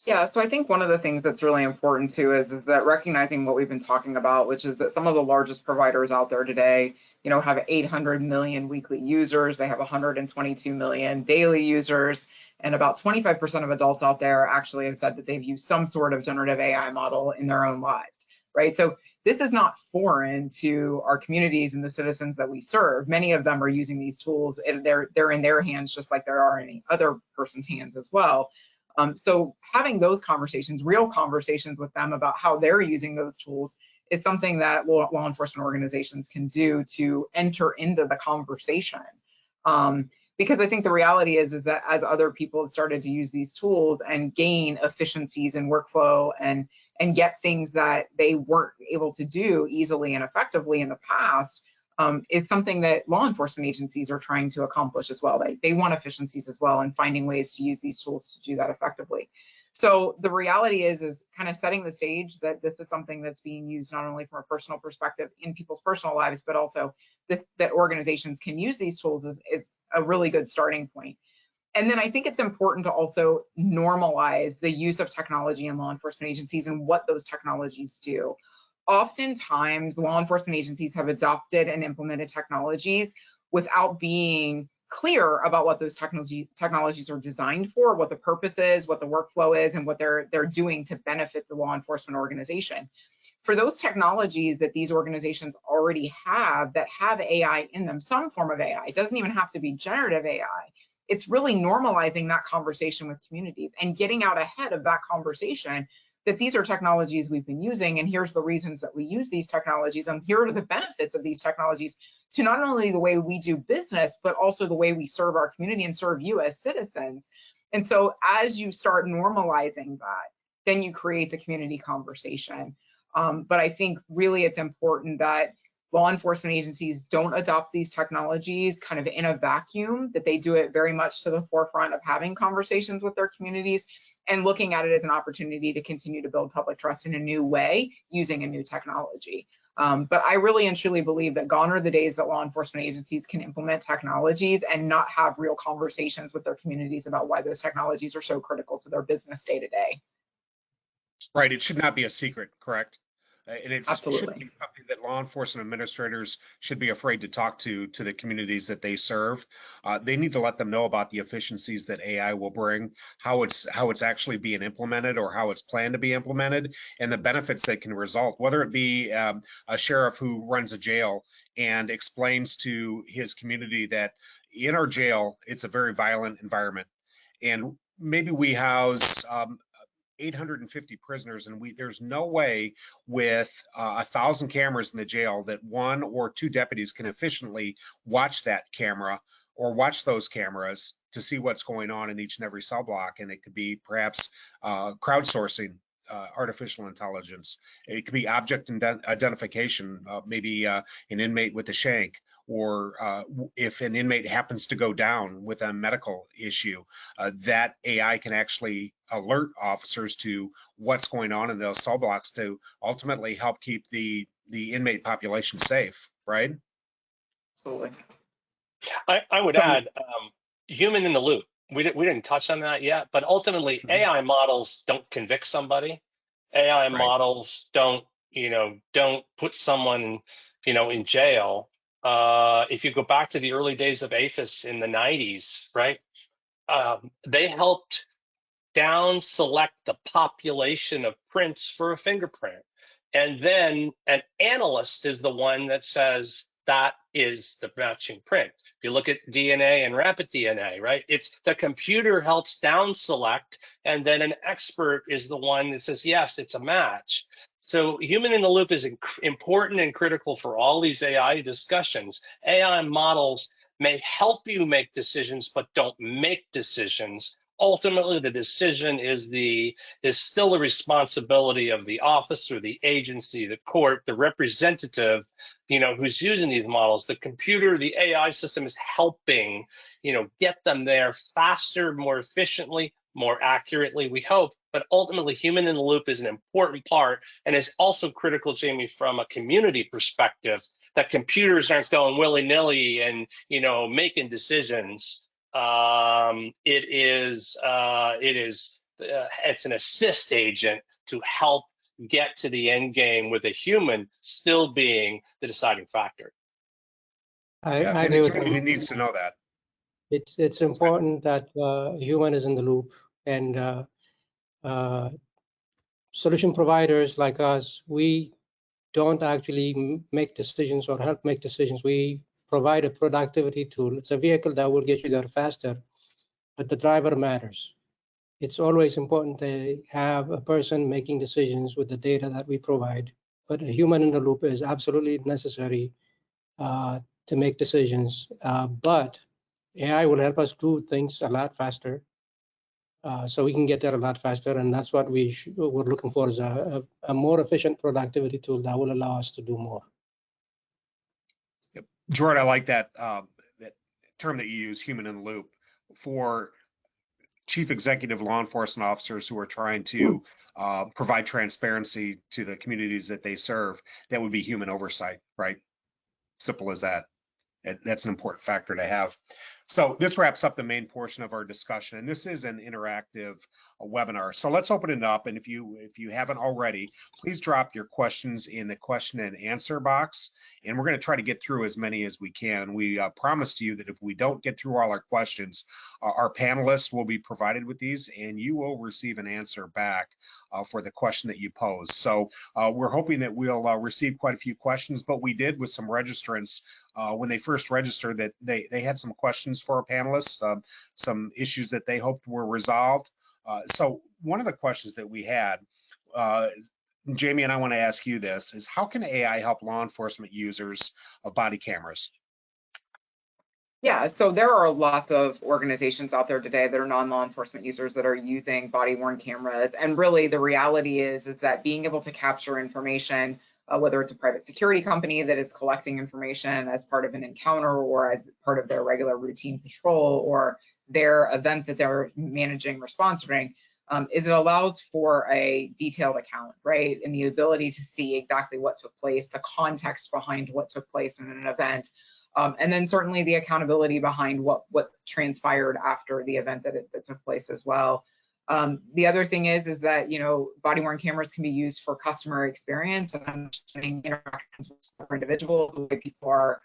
Yeah, so I think one of the things that's really important too is that recognizing what we've been talking about, which is that some of the largest providers out there today, have 800 million weekly users, they have 122 million daily users, and about 25% of adults out there actually have said that they've used some sort of generative AI model in their own lives, right? So this is not foreign to our communities and the citizens that we serve. Many of them are using these tools, and they're in their hands just like there are in any other person's hands as well. So having those conversations, real conversations with them about how they're using those tools, is something that law enforcement organizations can do to enter into the conversation. Because I think the reality is that as other people have started to use these tools and gain efficiencies in workflow and get things that they weren't able to do easily and effectively in the past, is something that law enforcement agencies are trying to accomplish as well. They want efficiencies as well, and finding ways to use these tools to do that effectively. So the reality is kind of setting the stage that this is something that's being used not only from a personal perspective in people's personal lives, but also that organizations can use these tools is a really good starting point. And then I think it's important to also normalize the use of technology in law enforcement agencies and what those technologies do. Oftentimes, law enforcement agencies have adopted and implemented technologies without being clear about what those technologies are designed for, what the purpose is, what the workflow is, and what they're doing to benefit the law enforcement organization. For those technologies that these organizations already have that have AI in them, some form of AI, it doesn't even have to be generative AI. It's really normalizing that conversation with communities and getting out ahead of that conversation that these are technologies we've been using, and here's the reasons that we use these technologies, and here are the benefits of these technologies to not only the way we do business, but also the way we serve our community and serve you as citizens. And so as you start normalizing that, then you create the community conversation. But I think really it's important that law enforcement agencies don't adopt these technologies kind of in a vacuum, that they do it very much to the forefront of having conversations with their communities and looking at it as an opportunity to continue to build public trust in a new way using a new technology. But I really and truly believe that gone are the days that law enforcement agencies can implement technologies and not have real conversations with their communities about why those technologies are so critical to their business day to day. Right, it should not be a secret, correct? And it shouldn't Absolutely. be something that law enforcement administrators should be afraid to talk to the communities that they serve. They need to let them know about the efficiencies that AI will bring, how it's actually being implemented or how it's planned to be implemented, and the benefits that can result, whether it be a sheriff who runs a jail and explains to his community that in our jail, it's a very violent environment. And maybe we house 850 prisoners, and there's no way with 1,000 cameras in the jail that one or two deputies can efficiently watch that camera or watch those cameras to see what's going on in each and every cell block. And it could be perhaps crowdsourcing artificial intelligence. It could be object identification, maybe an inmate with a shank, or if an inmate happens to go down with a medical issue, that AI can actually alert officers to what's going on in those cell blocks to ultimately help keep the inmate population safe, right? Absolutely. I would add human in the loop. We didn't touch on that yet, but ultimately AI models don't convict somebody. AI models don't put someone in jail. If you go back to the early days of APHIS in the 90s, right? They helped down select the population of prints for a fingerprint. And then an analyst is the one that says that is the matching print. If you look at DNA and rapid DNA, right? It's the computer helps down select, and then an expert is the one that says, yes, it's a match. So human in the loop is important and critical for all these AI discussions. AI models may help you make decisions, but don't make decisions. Ultimately, the decision is still the responsibility of the officer, the agency, the court, the representative, who's using these models. The computer, the AI system is helping, get them there faster, more efficiently, more accurately, we hope. But ultimately, human in the loop is an important part, and is also critical, Jamie, from a community perspective, that computers aren't going willy-nilly and, making decisions. It's an assist agent to help get to the end game, with a human still being the deciding factor. I and agree the with community him. needs to know that. It's important that human is in the loop, and solution providers like us, we don't actually make decisions or help make decisions. We provide a productivity tool. It's a vehicle that will get you there faster, but the driver matters. It's always important to have a person making decisions with the data that we provide, but a human in the loop is absolutely necessary to make decisions. But AI will help us do things a lot faster, so we can get there a lot faster, and that's what we're looking for, is a more efficient productivity tool that will allow us to do more. Yep. Jordan, I like that that term that you use, human in the loop. For chief executive law enforcement officers who are trying to provide transparency to the communities that they serve, that would be human oversight, right? Simple as that. That's an important factor to have. So this wraps up the main portion of our discussion, and this is an interactive webinar. So let's open it up, and if you haven't already, please drop your questions in the question and answer box, and we're going to try to get through as many as we can. We promise to you that if we don't get through all our questions, our panelists will be provided with these, and you will receive an answer back for the question that you pose. So we're hoping that we'll receive quite a few questions, but we did with some registrants when they first registered that they had some questions for our panelists, some issues that they hoped were resolved. So one of the questions that we had, Jamie, and I want to ask you this, is how can AI help law enforcement users of body cameras? Yeah, so there are lots of organizations out there today that are non-law enforcement users that are using body-worn cameras. And really the reality is that being able to capture information, whether it's a private security company that is collecting information as part of an encounter or as part of their regular routine patrol or their event that they're managing response during, is it allows for a detailed account, right? And the ability to see exactly what took place, the context behind what took place in an event. And then certainly the accountability behind what transpired after the event that took place as well. The other thing is that, you know, body-worn cameras can be used for customer experience and understanding interactions with individuals, the way people are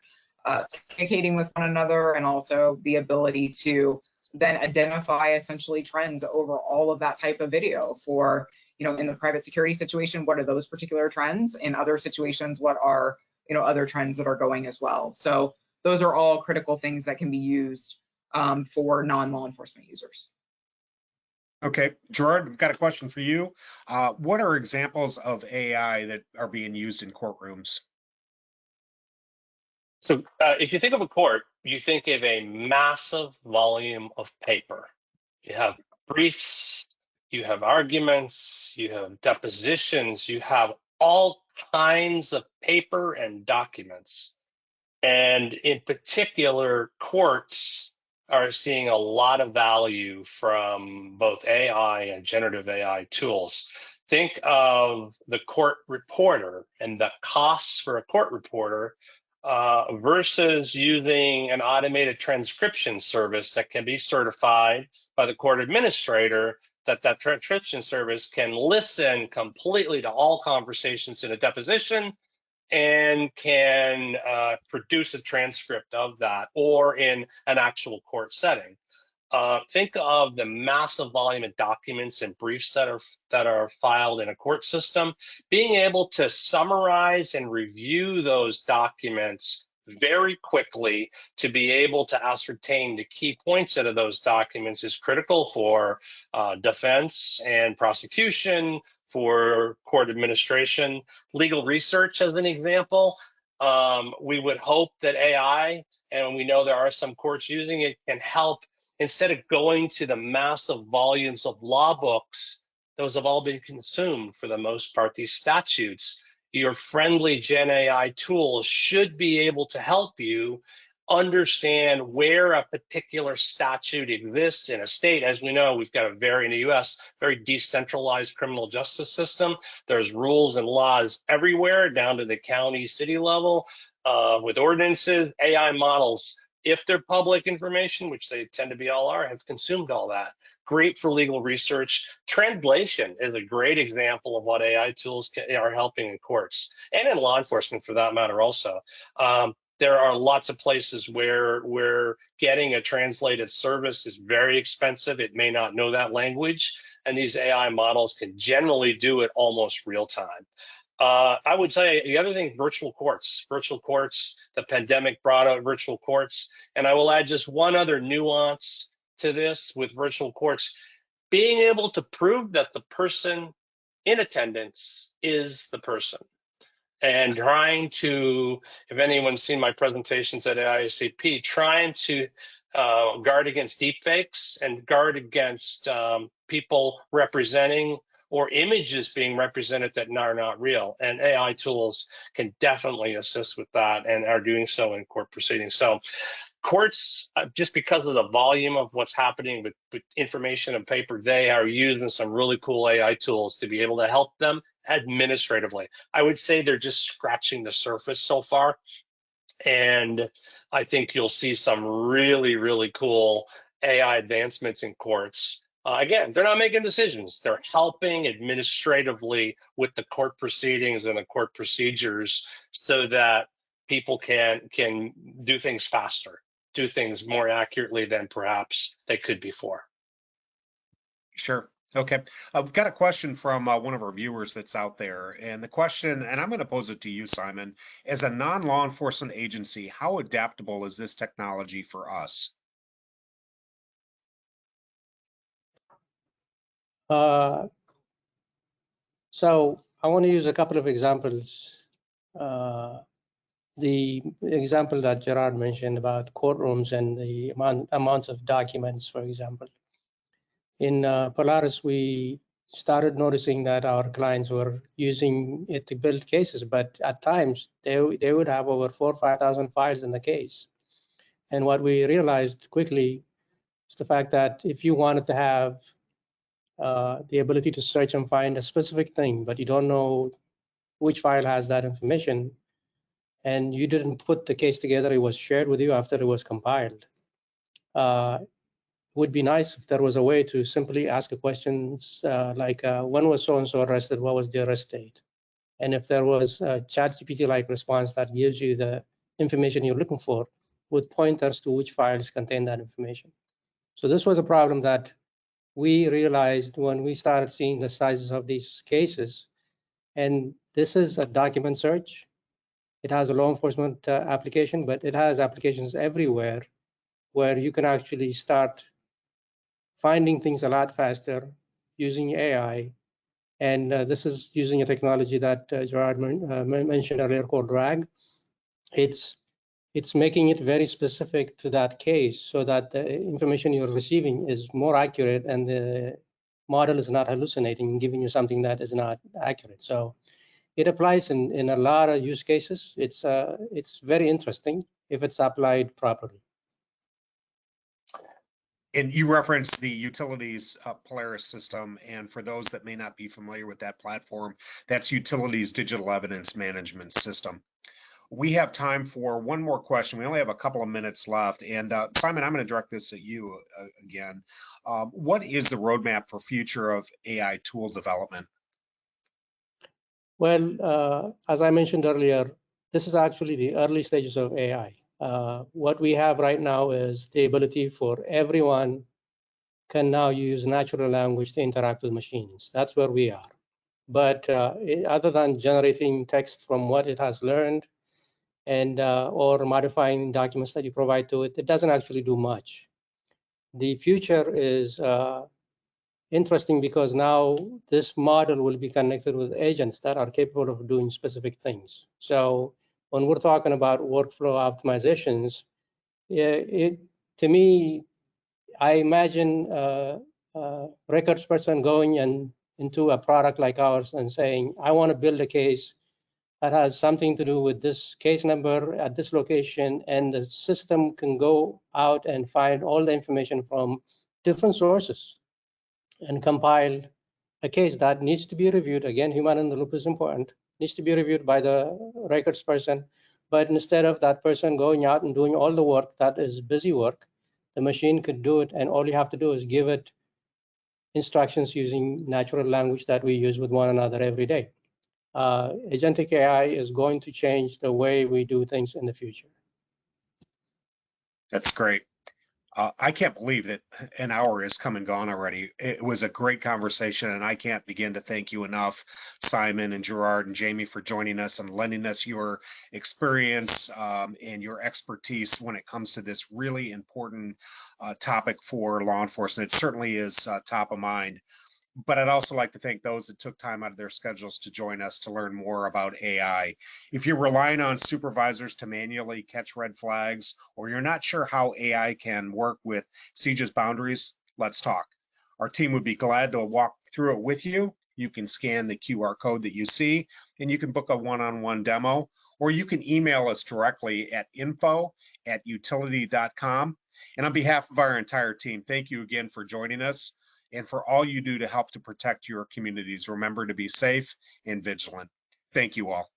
communicating with one another, and also the ability to then identify essentially trends over all of that type of video for, you know, in the private security situation, what are those particular trends? In other situations, what are, you know, other trends that are going as well. So those are all critical things that can be used for non-law enforcement users. Okay, Gerard, we've got a question for you. What are examples of AI that are being used in courtrooms? So if you think of a court, you think of a massive volume of paper. You have briefs, you have arguments, you have depositions, you have all kinds of paper and documents. And in particular, courts are seeing a lot of value from both AI and generative AI tools. Think of the court reporter and the costs for a court reporter versus using an automated transcription service that can be certified by the court administrator, that transcription service can listen completely to all conversations in a deposition and can produce a transcript of that, or in an actual court setting. Think of the massive volume of documents and briefs that are filed in a court system. Being able to summarize and review those documents very quickly to be able to ascertain the key points out of those documents is critical for defense and prosecution, for court administration, legal research as an example. We would hope that AI, and we know there are some courts using it, can help. Instead of going to the massive volumes of law books, those have all been consumed for the most part, these statutes. Your friendly Gen AI tools should be able to help you understand where a particular statute exists in a state. As we know, we've got in the US, very decentralized criminal justice system. There's rules and laws everywhere, down to the county, city level, with ordinances. AI models, if they're public information, which they tend to be all are, have consumed all that. Great for legal research. Translation is a great example of what AI tools are helping in courts and in law enforcement for that matter also. There are lots of places where getting a translated service is very expensive. It may not know that language, and these AI models can generally do it almost real time. I would say the other thing, virtual courts. Virtual courts, the pandemic brought out virtual courts. And I will add just one other nuance to this with virtual courts. Being able to prove that the person in attendance is the person. And trying to, if anyone's seen my presentations at IACP, trying to guard against deepfakes and guard against people representing or images being represented that are not real. And AI tools can definitely assist with that and are doing so in court proceedings. So courts, just because of the volume of what's happening with information and paper, they are using some really cool AI tools to be able to help them administratively. I would say they're just scratching the surface so far. And I think you'll see some really, really cool AI advancements in courts. Again, they're not making decisions. They're helping administratively with the court proceedings and the court procedures so that people can do things faster, do things more accurately than perhaps they could before. Sure. Okay. I've got a question from one of our viewers that's out there. And the question, and I'm going to pose it to you, Simon, as a non-law enforcement agency, how adaptable is this technology for us? So I want to use a couple of examples. The example that Gerard mentioned about courtrooms and the amounts of documents, for example. In Polaris, we started noticing that our clients were using it to build cases, but at times they would have over 4,000 or 5,000 files in the case. And what we realized quickly is the fact that if you wanted to have the ability to search and find a specific thing, but you don't know which file has that information, and you didn't put the case together, it was shared with you after it was compiled. Would be nice if there was a way to simply ask a questions like, when was so-and-so arrested? What was the arrest date? And if there was a ChatGPT-like response that gives you the information you're looking for with pointers to which files contain that information. So this was a problem that we realized when we started seeing the sizes of these cases. And this is a document search. It has a law enforcement application, but it has applications everywhere where you can actually start finding things a lot faster using AI. And this is using a technology that Gerard mentioned earlier called RAG. It's making it very specific to that case so that the information you're receiving is more accurate and the model is not hallucinating and giving you something that is not accurate. So it applies in a lot of use cases. It's very interesting if it's applied properly. And you referenced the utilities Polaris system, and for those that may not be familiar with that platform, that's utilities digital evidence management system. We have time for one more question. We only have a couple of minutes left. And Simon, I'm going to direct this at you again. What is the roadmap for future of AI tool development? Well, as I mentioned earlier, this is actually the early stages of AI. What we have right now is the ability for everyone can now use natural language to interact with machines. That's where we are. But other than generating text from what it has learned and or modifying documents that you provide to it, it doesn't actually do much. The future is interesting because now this model will be connected with agents that are capable of doing specific things. So when we're talking about workflow optimizations, to me, I imagine a records person going into a product like ours and saying, I want to build a case that has something to do with this case number at this location, and the system can go out and find all the information from different sources and compile a case that needs to be reviewed. Again, human in the loop is important, needs to be reviewed by the records person. But instead of that person going out and doing all the work that is busy work, the machine could do it, and all you have to do is give it instructions using natural language that we use with one another every day. Agentic AI is going to change the way we do things in the future. That's great. I can't believe that an hour has come and gone already. It was a great conversation, and I can't begin to thank you enough, Simon and Gerard and Jamie, for joining us and lending us your experience and your expertise when it comes to this really important topic for law enforcement. It certainly is top of mind. But I'd also like to thank those that took time out of their schedules to join us to learn more about AI. If you're relying on supervisors to manually catch red flags, or you're not sure how AI can work with CJIS boundaries, let's talk. Our team would be glad to walk through it with you. You can scan the QR code that you see, and you can book a one-on-one demo, or you can email us directly at info@utility.com. And on behalf of our entire team, thank you again for joining us and for all you do to help to protect your communities. Remember to be safe and vigilant. Thank you all.